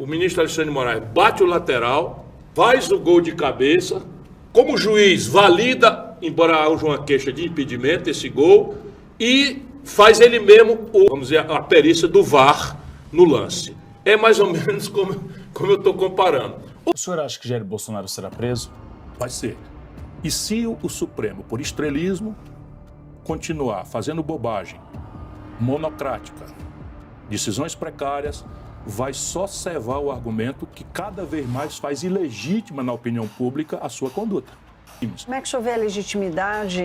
O ministro Alexandre de Moraes bate o lateral, faz o gol de cabeça, como juiz valida, embora haja uma queixa de impedimento, esse gol, e faz ele mesmo, vamos dizer, a perícia do VAR no lance. É mais ou menos como eu estou comparando. O senhor acha que Jair Bolsonaro será preso? Vai ser. E se o Supremo, por estrelismo, continuar fazendo bobagem, monocrática, decisões precárias, vai só cevar o argumento que cada vez mais faz ilegítima na opinião pública a sua conduta. Como é que o senhor vê a legitimidade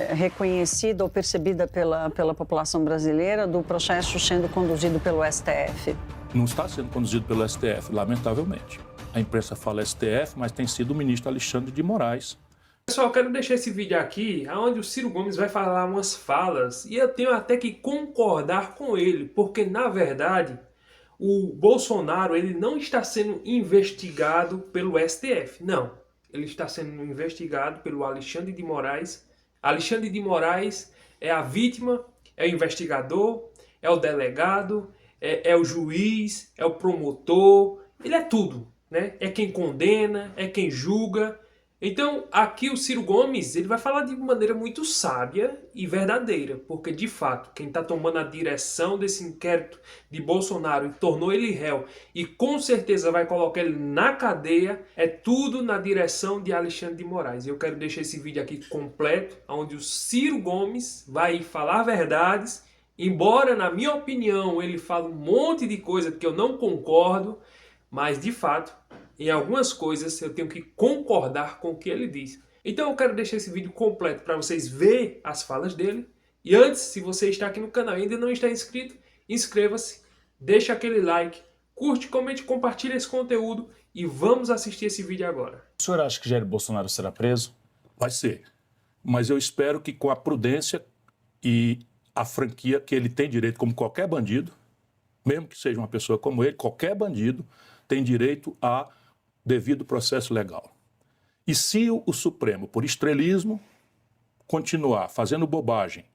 reconhecida ou percebida pela população brasileira do processo sendo conduzido pelo STF? Não está sendo conduzido pelo STF, lamentavelmente. A imprensa fala STF, mas tem sido o ministro Alexandre de Moraes. Pessoal, eu quero deixar esse vídeo aqui, onde o Ciro Gomes vai falar umas falas, e eu tenho até que concordar com ele, porque, na verdade, o Bolsonaro ele não está sendo investigado pelo STF, não. Ele está sendo investigado pelo Alexandre de Moraes. Alexandre de Moraes é a vítima, é o investigador, é o delegado, é o juiz, é o promotor, ele é tudo, né? É quem condena, é quem julga. Então, aqui o Ciro Gomes ele vai falar de maneira muito sábia e verdadeira, porque, de fato, quem está tomando a direção desse inquérito de Bolsonaro e tornou ele réu e com certeza vai colocar ele na cadeia, é tudo na direção de Alexandre de Moraes. E eu quero deixar esse vídeo aqui completo, onde o Ciro Gomes vai falar verdades, embora, na minha opinião, ele fale um monte de coisa que eu não concordo, mas, de fato, em algumas coisas eu tenho que concordar com o que ele diz. Então eu quero deixar esse vídeo completo para vocês verem as falas dele. E antes, se você está aqui no canal e ainda não está inscrito, inscreva-se, deixa aquele like, curte, comente, compartilha esse conteúdo e vamos assistir esse vídeo agora. O senhor acha que Jair Bolsonaro será preso? Vai ser. Mas eu espero que com a prudência e a franquia que ele tem direito, como qualquer bandido, mesmo que seja uma pessoa como ele, qualquer bandido tem direito a devido processo legal. E se o Supremo, por estrelismo, continuar fazendo bobagem,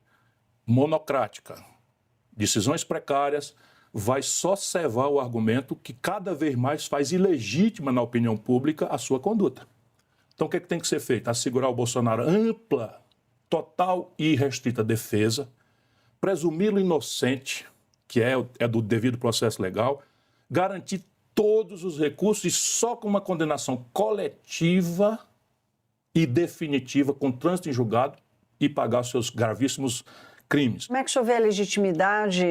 monocrática, decisões precárias, vai só cevar o argumento que cada vez mais faz ilegítima na opinião pública a sua conduta. Então o que tem que ser feito? Assegurar o Bolsonaro ampla, total e irrestrita defesa, presumi-lo inocente, que é do devido processo legal, garantir todos os recursos e só com uma condenação coletiva e definitiva, com trânsito em julgado, e pagar os seus gravíssimos crimes. Como é que o senhor vê a legitimidade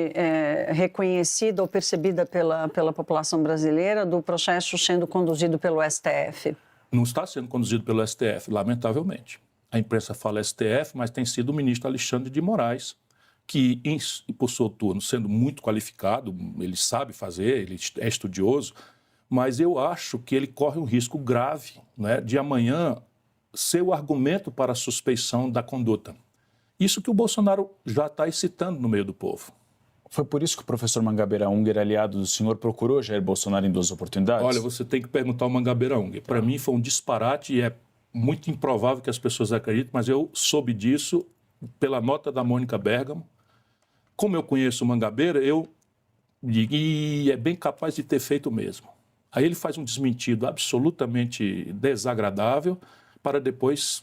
reconhecida ou percebida pela população brasileira do processo sendo conduzido pelo STF? Não está sendo conduzido pelo STF, lamentavelmente. A imprensa fala STF, mas tem sido o ministro Alexandre de Moraes, que, por seu turno, sendo muito qualificado, ele sabe fazer, ele é estudioso, mas eu acho que ele corre um risco grave, né, de amanhã ser o argumento para a suspeição da conduta. Isso que o Bolsonaro já está excitando no meio do povo. Foi por isso que o professor Mangabeira Unger, aliado do senhor, procurou Jair Bolsonaro em 2 oportunidades? Olha, você tem que perguntar ao Mangabeira Unger. Para mim foi um disparate e é muito improvável que as pessoas acreditem, mas eu soube disso pela nota da Mônica Bergamo. Como eu conheço o Mangabeira, eu digo, e é bem capaz de ter feito mesmo. Aí ele faz um desmentido absolutamente desagradável para depois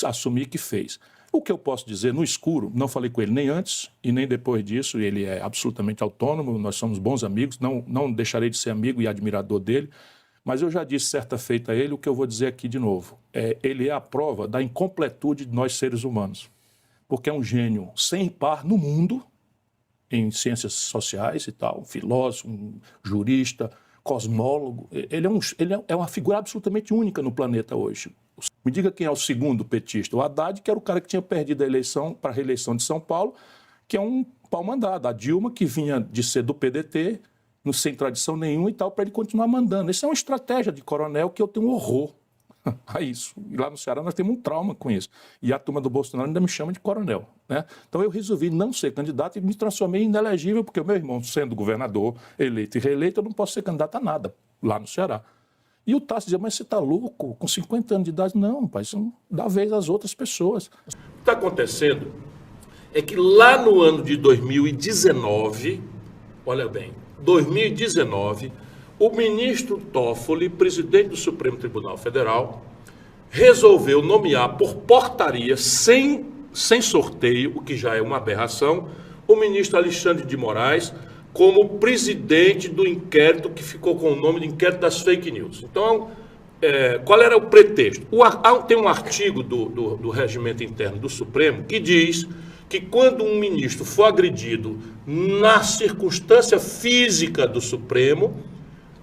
assumir que fez. O que eu posso dizer no escuro, não falei com ele nem antes e nem depois disso, ele é absolutamente autônomo, nós somos bons amigos, não deixarei de ser amigo e admirador dele, mas eu já disse certa feita a ele o que eu vou dizer aqui de novo. Ele é a prova da incompletude de nós seres humanos, porque é um gênio sem par no mundo, em ciências sociais e tal, um filósofo, um jurista, cosmólogo. Ele é uma figura absolutamente única no planeta hoje. Me diga quem é o segundo petista. O Haddad, que era o cara que tinha perdido a eleição para a reeleição de São Paulo, que é um pau-mandado. A Dilma, que vinha de ser do PDT, sem tradição nenhuma e tal, para ele continuar mandando. Isso é uma estratégia de coronel que eu tenho horror a isso. E lá no Ceará nós temos um trauma com isso. E a turma do Bolsonaro ainda me chama de coronel, né? Então eu resolvi não ser candidato e me transformei em inelegível, porque o meu irmão, sendo governador, eleito e reeleito, eu não posso ser candidato a nada lá no Ceará. E o Tasso dizia, mas você está louco? Com 50 anos de idade? Não, pai, isso não dá vez às outras pessoas. O que está acontecendo é que lá no ano de 2019, olha bem, 2019, O ministro Toffoli, presidente do Supremo Tribunal Federal, resolveu nomear por portaria, sem sorteio, o que já é uma aberração, o ministro Alexandre de Moraes como presidente do inquérito que ficou com o nome de inquérito das fake news. Então, qual era o pretexto? Tem um artigo do regimento interno do Supremo que diz que quando um ministro for agredido na circunstância física do Supremo,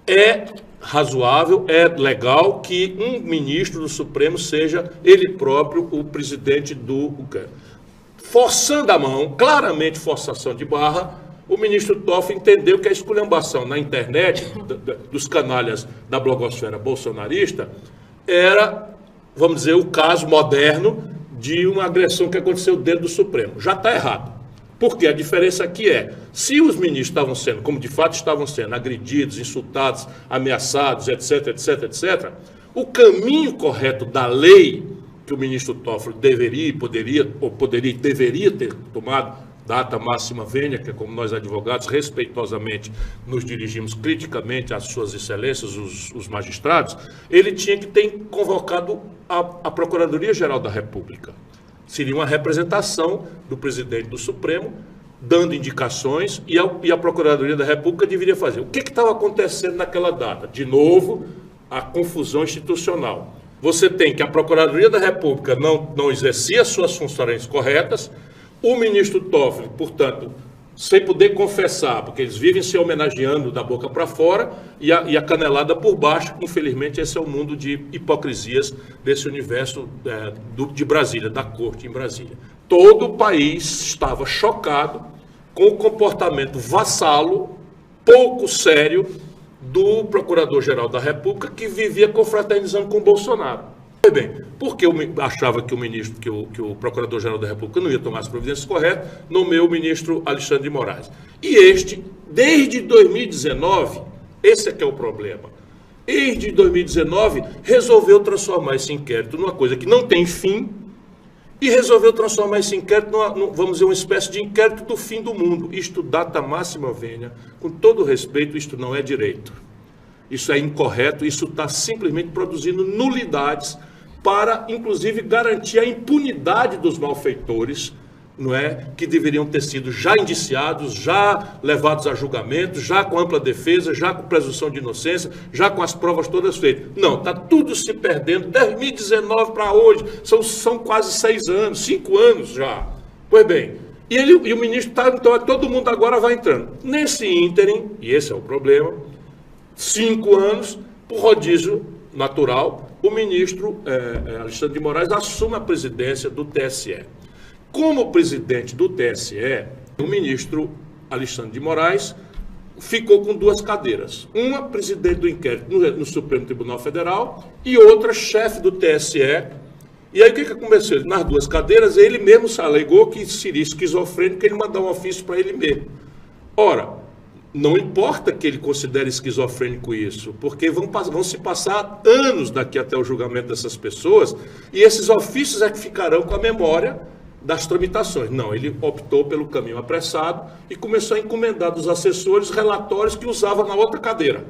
é razoável, é legal que um ministro do Supremo seja ele próprio o presidente do... Forçando a mão, claramente forçação de barra, o ministro Toffoli entendeu que a esculhambação na internet dos canalhas da blogosfera bolsonarista era, vamos dizer, o caso moderno de uma agressão que aconteceu dentro do Supremo. Já está errado. Porque a diferença aqui é, se os ministros estavam sendo, como de fato estavam sendo, agredidos, insultados, ameaçados, etc, etc, etc, o caminho correto da lei que o ministro Toffoli deveria ter tomado, data máxima vênia, que é como nós advogados respeitosamente nos dirigimos criticamente às suas excelências, os magistrados, ele tinha que ter convocado a Procuradoria-Geral da República. Seria uma representação do presidente do Supremo, dando indicações, e a Procuradoria da República deveria fazer. O que estava acontecendo naquela data? De novo, a confusão institucional. Você tem que a Procuradoria da República não exercia as suas funções corretas, o ministro Toffoli, portanto, sem poder confessar, porque eles vivem se homenageando da boca para fora, e a canelada por baixo. Infelizmente, esse é o mundo de hipocrisias desse universo de Brasília, da corte em Brasília. Todo o país estava chocado com o comportamento vassalo, pouco sério, do Procurador-Geral da República, que vivia confraternizando com o Bolsonaro. Pois bem, porque eu achava que o Procurador-Geral da República não ia tomar as providências corretas, nomeou o ministro Alexandre de Moraes. E este, desde 2019, esse é que é o problema, desde 2019, resolveu transformar esse inquérito numa coisa que não tem fim, e resolveu transformar esse inquérito vamos dizer, uma espécie de inquérito do fim do mundo. Isto, data máxima vênia, com todo respeito, isto não é direito. Isso é incorreto, isso está simplesmente produzindo nulidades para, inclusive, garantir a impunidade dos malfeitores, não é? Que deveriam ter sido já indiciados, já levados a julgamento, já com ampla defesa, já com presunção de inocência, já com as provas todas feitas. Não, está tudo se perdendo, 2019 para hoje, são quase 6 anos, 5 anos já. Pois bem, e o ministro está, então todo mundo agora vai entrando. Nesse ínterim, e esse é o problema, 5 anos, por rodízio natural, o ministro Alexandre de Moraes assume a presidência do TSE. Como presidente do TSE, o ministro Alexandre de Moraes ficou com 2 cadeiras. Uma, presidente do inquérito no Supremo Tribunal Federal, e outra, chefe do TSE. E aí o que aconteceu? Nas 2 cadeiras, ele mesmo se alegou que seria esquizofrênico, que ele mandou um ofício para ele mesmo. Ora, não importa que ele considere esquizofrênico isso, porque vão se passar anos daqui até o julgamento dessas pessoas, e esses ofícios é que ficarão com a memória das tramitações. Não, ele optou pelo caminho apressado e começou a encomendar dos assessores relatórios que usava na outra cadeira.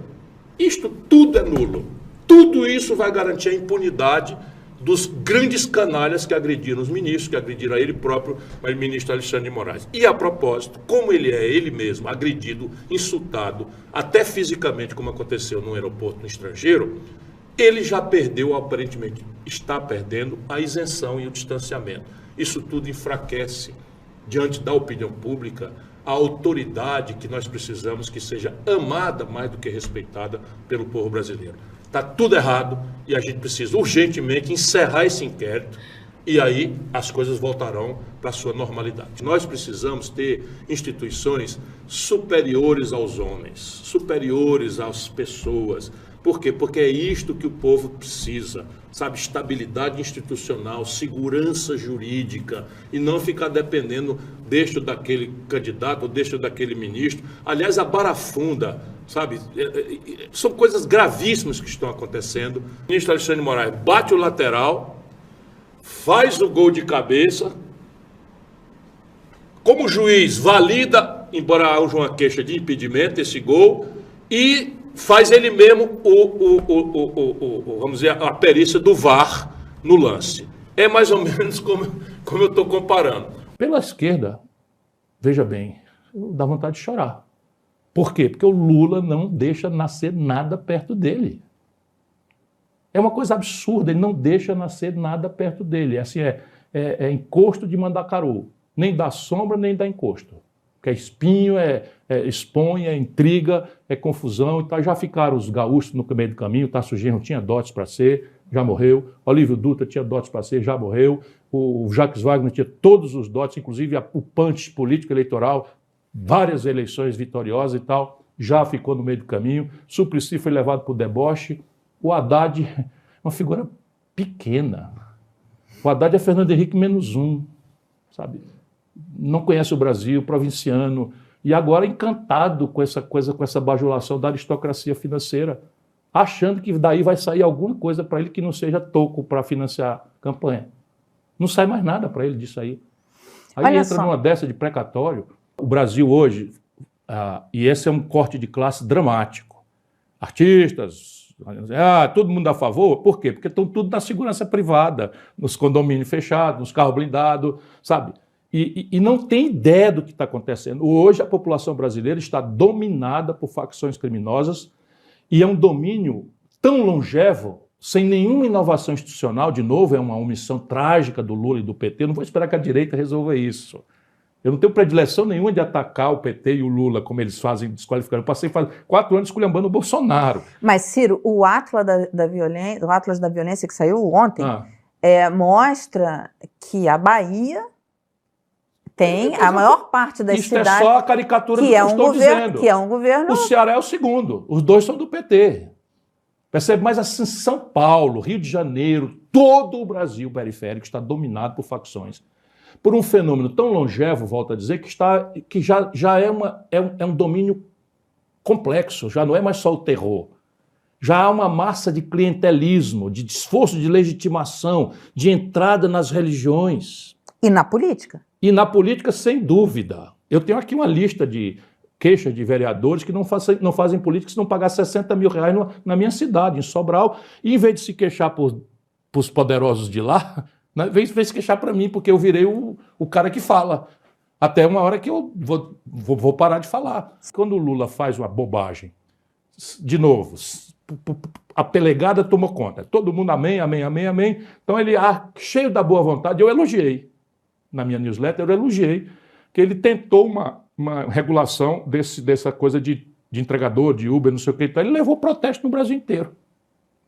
Isto tudo é nulo. Tudo isso vai garantir a impunidade dos grandes canalhas que agrediram os ministros, que agrediram a ele próprio, o ministro Alexandre de Moraes. E a propósito, como ele é ele mesmo agredido, insultado, até fisicamente, como aconteceu no aeroporto no estrangeiro, ele já perdeu, aparentemente, está perdendo a isenção e o distanciamento. Isso tudo enfraquece, diante da opinião pública, a autoridade que nós precisamos que seja amada mais do que respeitada pelo povo brasileiro. Está tudo errado e a gente precisa urgentemente encerrar esse inquérito e aí as coisas voltarão para a sua normalidade. Nós precisamos ter instituições superiores aos homens, superiores às pessoas. Por quê? Porque é isto que o povo precisa, sabe? Estabilidade institucional, segurança jurídica, e não ficar dependendo deste ou daquele candidato ou deste ou daquele ministro. Aliás, a barafunda, sabe? São coisas gravíssimas que estão acontecendo. O ministro Alexandre de Moraes bate o lateral, faz o gol de cabeça, como juiz valida, embora haja uma queixa de impedimento, esse gol, e faz ele mesmo vamos dizer, a perícia do VAR no lance. É mais ou menos como eu estou comparando. Pela esquerda, veja bem, dá vontade de chorar. Por quê? Porque o Lula não deixa nascer nada perto dele. É uma coisa absurda, ele não deixa nascer nada perto dele. Assim, é encosto de Mandacaru. Nem dá sombra, nem dá encosto. Que é espinho, expõe, é intriga, é confusão e tal. Já ficaram os gaúchos no meio do caminho, Tasso Genro tinha dotes para ser, já morreu. Olívio Dutra tinha dotes para ser, já morreu. O Jacques Wagner tinha todos os dotes, inclusive o punch político eleitoral, várias eleições vitoriosas e tal, já ficou no meio do caminho. Suplicy foi levado para o deboche. O Haddad é uma figura pequena. O Haddad é Fernando Henrique -1, sabe? Não conhece o Brasil, provinciano, e agora encantado com essa coisa, com essa bajulação da aristocracia financeira, achando que daí vai sair alguma coisa para ele que não seja toco para financiar a campanha. Não sai mais nada para ele disso aí. Aí Olha entra só. numa dessa de precatório. O Brasil hoje, e esse é um corte de classe dramático, artistas, todo mundo a favor, por quê? Porque estão tudo na segurança privada, nos condomínios fechados, nos carros blindados, sabe? E não tem ideia do que está acontecendo. Hoje a população brasileira está dominada por facções criminosas e é um domínio tão longevo, sem nenhuma inovação institucional. De novo, é uma omissão trágica do Lula e do PT. Não vou esperar que a direita resolva isso. Eu não tenho predileção nenhuma de atacar o PT e o Lula, como eles fazem, desqualificando. Eu passei 4 anos esculhambando o Bolsonaro. Mas, Ciro, o Atlas o Atlas da Violência que saiu ontem mostra que a Bahia tem a maior parte das Isso cidades... é só a caricatura do que eu estou dizendo. Que é um governo... O Ceará é o segundo. Os dois são do PT. Percebe? Mas assim, São Paulo, Rio de Janeiro, todo o Brasil periférico está dominado por facções. Por um fenômeno tão longevo, volto a dizer, que já é um domínio complexo, já não é mais só o terror. Já há uma massa de clientelismo, de esforço de legitimação, de entrada nas religiões. E na política. E na política, sem dúvida. Eu tenho aqui uma lista de queixas de vereadores que não fazem política se não pagar 60 mil reais na minha cidade, em Sobral. E em vez de se queixar pros poderosos de lá, né, vem se queixar para mim, porque eu virei o cara que fala. Até uma hora que eu vou parar de falar. Quando o Lula faz uma bobagem, de novo, a pelegada tomou conta. Todo mundo amém, amém, amém, amém. Então ele, cheio da boa vontade, eu elogiei. Na minha newsletter, eu elogiei que ele tentou uma regulação dessa coisa de entregador, de Uber, não sei o que. Então ele levou protesto no Brasil inteiro.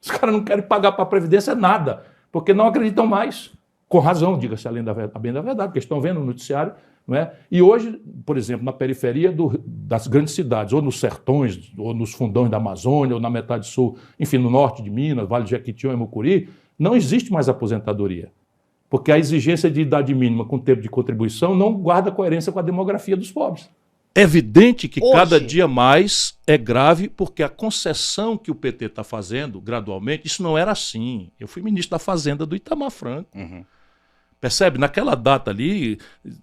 Os caras não querem pagar para a Previdência nada, porque não acreditam mais. Com razão, diga-se além da verdade, porque estão vendo no noticiário. Não é? E hoje, por exemplo, na periferia das grandes cidades, ou nos sertões, ou nos fundões da Amazônia, ou na metade sul, enfim, no norte de Minas, Vale de Jequitinhonha e Mucuri, não existe mais aposentadoria. Porque a exigência de idade mínima com tempo de contribuição não guarda coerência com a demografia dos pobres. É evidente que cada dia mais é grave, porque a concessão que o PT está fazendo, gradualmente, isso não era assim. Eu fui ministro da Fazenda do Itamar Franco. Percebe? Naquela data ali,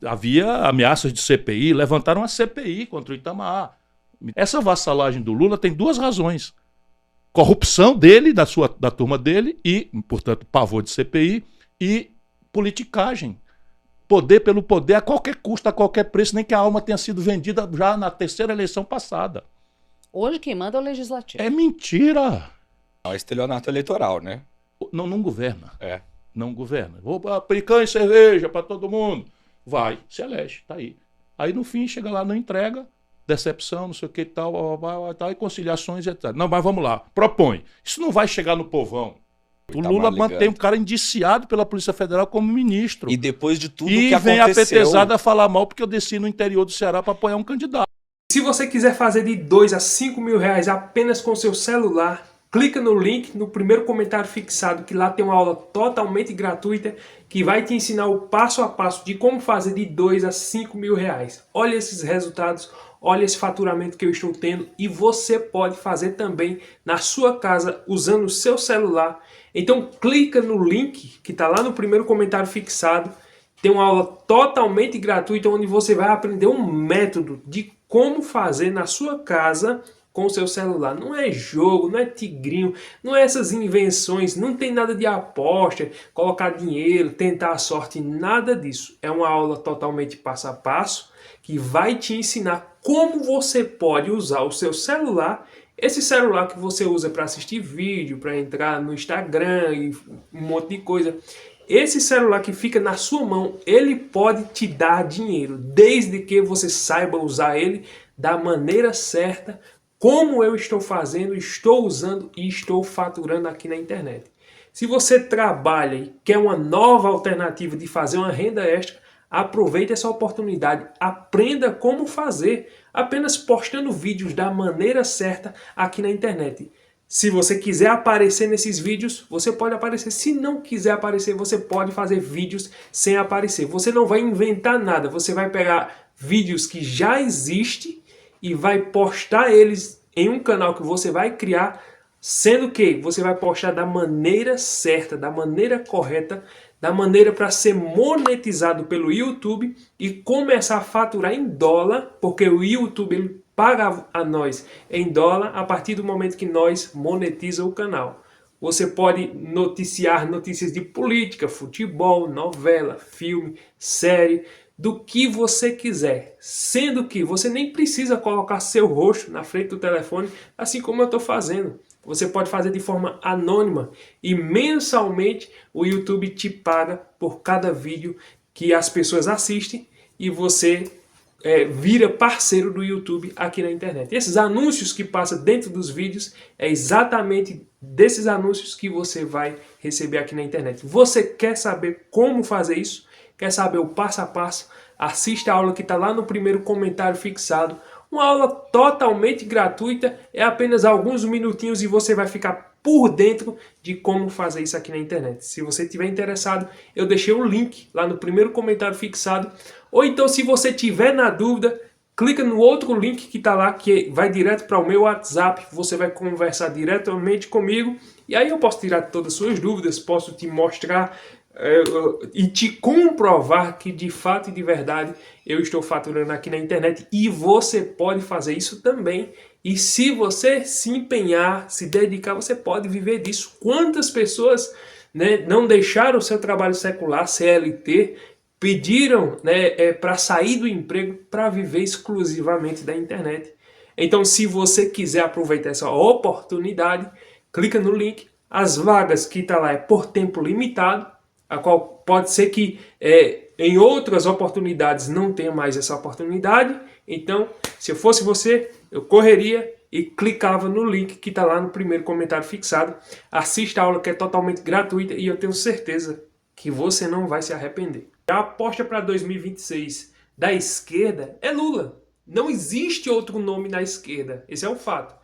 havia ameaças de CPI, levantaram a CPI contra o Itamar. Essa vassalagem do Lula tem 2 razões. Corrupção dele, da turma dele, e, portanto, pavor de CPI, e politicagem. Poder pelo poder a qualquer custo, a qualquer preço, nem que a alma tenha sido vendida já na 3ª eleição passada. Hoje quem manda é o Legislativo. É mentira. É estelionato eleitoral, né? Não governa. É. Não governa. Vou aplicar em cerveja para todo mundo. Vai, se elege, tá aí. Aí no fim chega lá, não entrega, decepção, não sei o que tal, e conciliações, etc. Não, mas vamos lá, propõe. Isso não vai chegar no povão. O Lula mantém um cara indiciado pela Polícia Federal como ministro. E depois de tudo que aconteceu... E vem a petezada falar mal porque eu desci no interior do Ceará para apoiar um candidato. Se você quiser fazer de 2 a 5 mil reais apenas com seu celular, clica no link no primeiro comentário fixado, que lá tem uma aula totalmente gratuita que vai te ensinar o passo a passo de como fazer de 2 a 5 mil reais. Olha esses resultados, olha esse faturamento que eu estou tendo e você pode fazer também na sua casa usando o seu celular. Então clica no link que está lá no primeiro comentário fixado. Tem uma aula totalmente gratuita onde você vai aprender um método de como fazer na sua casa com o seu celular. Não é jogo, não é tigrinho, não é essas invenções, não tem nada de aposta, colocar dinheiro, tentar a sorte, nada disso. É uma aula totalmente passo a passo que vai te ensinar como você pode usar o seu celular, esse celular que você usa para assistir vídeo, para entrar no Instagram e um monte de coisa. Esse celular que fica na sua mão, ele pode te dar dinheiro, desde que você saiba usar ele da maneira certa, como eu estou fazendo, estou usando e estou faturando aqui na internet. Se você trabalha e quer uma nova alternativa de fazer uma renda extra, aproveite essa oportunidade, aprenda como fazer, apenas postando vídeos da maneira certa aqui na internet. Se você quiser aparecer nesses vídeos, você pode aparecer. Se não quiser aparecer, você pode fazer vídeos sem aparecer. Você não vai inventar nada, você vai pegar vídeos que já existem e vai postar eles em um canal que você vai criar, sendo que você vai postar da maneira certa, da maneira correta, da maneira para ser monetizado pelo YouTube e começar a faturar em dólar, porque o YouTube ele paga a nós em dólar a partir do momento que nós monetiza o canal. Você pode noticiar notícias de política, futebol, novela, filme, série, do que você quiser, sendo que você nem precisa colocar seu rosto na frente do telefone, assim como eu estou fazendo. Você pode fazer de forma anônima e mensalmente o YouTube te paga por cada vídeo que as pessoas assistem e você vira parceiro do YouTube aqui na internet. Esses anúncios que passam dentro dos vídeos é exatamente desses anúncios que você vai receber aqui na internet. Você quer saber como fazer isso? Quer saber o passo a passo? Assista a aula que está lá no primeiro comentário fixado. Uma aula totalmente gratuita, é apenas alguns minutinhos e você vai ficar por dentro de como fazer isso aqui na internet. Se você estiver interessado, eu deixei um link lá no primeiro comentário fixado. Ou então, se você tiver na dúvida, clica no outro link que está lá, que vai direto para o meu WhatsApp. Você vai conversar diretamente comigo e aí eu posso tirar todas as suas dúvidas, posso te mostrar e te comprovar que de fato e de verdade eu estou faturando aqui na internet e você pode fazer isso também. E se você se empenhar, se dedicar, você pode viver disso. Quantas pessoas, né, não deixaram o seu trabalho secular, CLT, pediram, né, para sair do emprego para viver exclusivamente da internet. Então, se você quiser aproveitar essa oportunidade, clica no link. As vagas que está lá é por tempo limitado, a qual pode ser que em outras oportunidades não tenha mais essa oportunidade. Então, se eu fosse você, eu correria e clicava no link que está lá no primeiro comentário fixado. Assista a aula que é totalmente gratuita e eu tenho certeza que você não vai se arrepender. A aposta para 2026 da esquerda é Lula. Não existe outro nome na esquerda. Esse é o fato.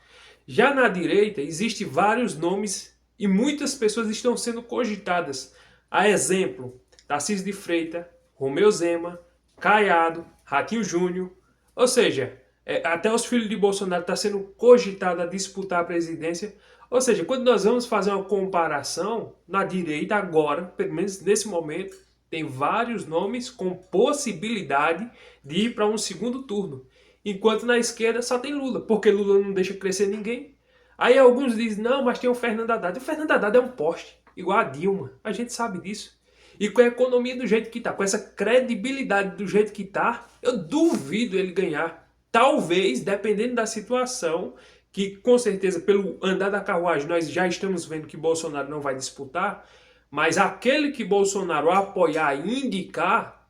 Já na direita, existem vários nomes e muitas pessoas estão sendo cogitadas. A exemplo, Tarcísio de Freitas, Romeu Zema, Caiado, Ratinho Júnior. Ou seja, até os filhos de Bolsonaro estão sendo cogitados a disputar a presidência. Ou seja, quando nós vamos fazer uma comparação, na direita agora, pelo menos nesse momento, tem vários nomes com possibilidade de ir para um segundo turno. Enquanto na esquerda só tem Lula, porque Lula não deixa crescer ninguém. Aí alguns dizem, não, mas tem o Fernando Haddad. O Fernando Haddad é um poste, igual a Dilma. A gente sabe disso. E com a economia do jeito que está, com essa credibilidade do jeito que está, eu duvido ele ganhar. Talvez, dependendo da situação, que com certeza pelo andar da carruagem nós já estamos vendo que Bolsonaro não vai disputar, mas aquele que Bolsonaro apoiar e indicar,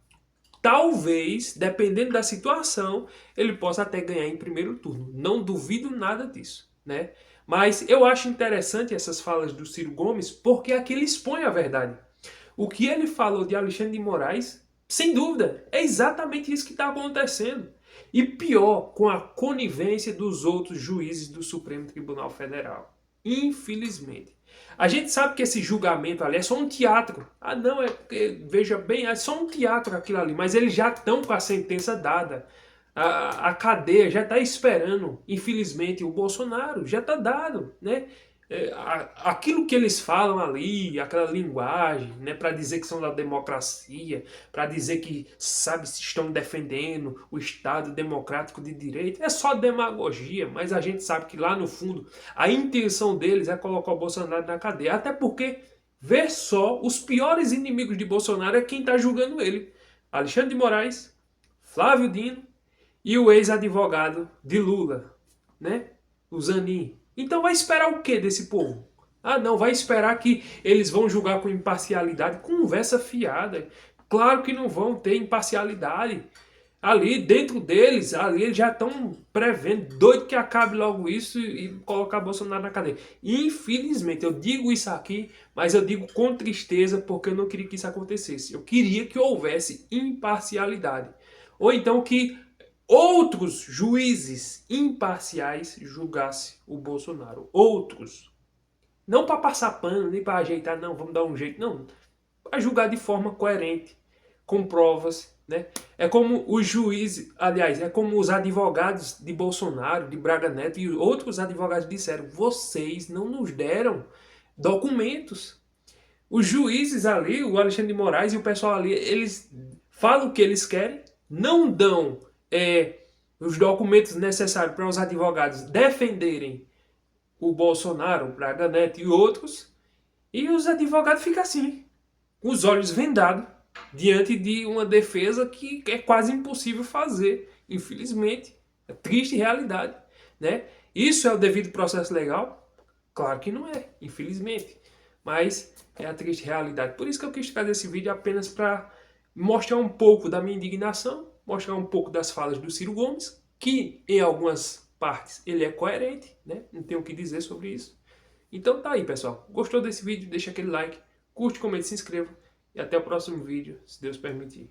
talvez, dependendo da situação, ele possa até ganhar em primeiro turno. Não duvido nada disso, né? Mas eu acho interessante essas falas do Ciro Gomes, porque aqui ele expõe a verdade. O que ele falou de Alexandre de Moraes, sem dúvida, é exatamente isso que está acontecendo. E pior, com a conivência dos outros juízes do Supremo Tribunal Federal. Infelizmente. A gente sabe que esse julgamento ali é só um teatro. Ah, não, veja bem, é só um teatro aquilo ali. Mas eles já estão com a sentença dada. A cadeia já está esperando, infelizmente, o Bolsonaro já está dado, né? aquilo que eles falam ali, aquela linguagem, né, para dizer que são da democracia, para dizer que, sabe, se estão defendendo o Estado democrático de direito, é só demagogia, mas a gente sabe que lá no fundo a intenção deles é colocar o Bolsonaro na cadeia, até porque, vê só, os piores inimigos de Bolsonaro é quem está julgando ele. Alexandre de Moraes, Flávio Dino e o ex-advogado de Lula, né, o Zanin. Então vai esperar o que desse povo? Ah, não, vai esperar que eles vão julgar com imparcialidade? Conversa fiada. Claro que não vão ter imparcialidade. Ali, dentro deles, ali eles já estão prevendo, doido que acabe logo isso e colocar Bolsonaro na cadeia. Infelizmente, eu digo isso aqui, mas eu digo com tristeza, porque eu não queria que isso acontecesse. Eu queria que houvesse imparcialidade. Ou então que outros juízes imparciais julgassem o Bolsonaro. Outros. Não para passar pano, nem para ajeitar, não, vamos dar um jeito. Não. Para julgar de forma coerente, com provas, né? É como os juízes, aliás, é como os advogados de Bolsonaro, de Braga Neto e outros advogados disseram: vocês não nos deram documentos. Os juízes ali, o Alexandre de Moraes e o pessoal ali, eles falam o que eles querem, não dão os documentos necessários para os advogados defenderem o Bolsonaro, o Braga Neto e outros, e os advogados ficam assim, com os olhos vendados, diante de uma defesa que é quase impossível fazer, infelizmente, é triste realidade, né? Isso é o devido processo legal? Claro que não é, infelizmente, mas é a triste realidade. Por isso que eu quis trazer esse vídeo apenas para mostrar um pouco da minha indignação, mostrar um pouco das falas do Ciro Gomes, que em algumas partes ele é coerente, né? Não tenho o que dizer sobre isso. Então tá aí, pessoal. Gostou desse vídeo? Deixa aquele like, curte, comente, se inscreva. E até o próximo vídeo, se Deus permitir.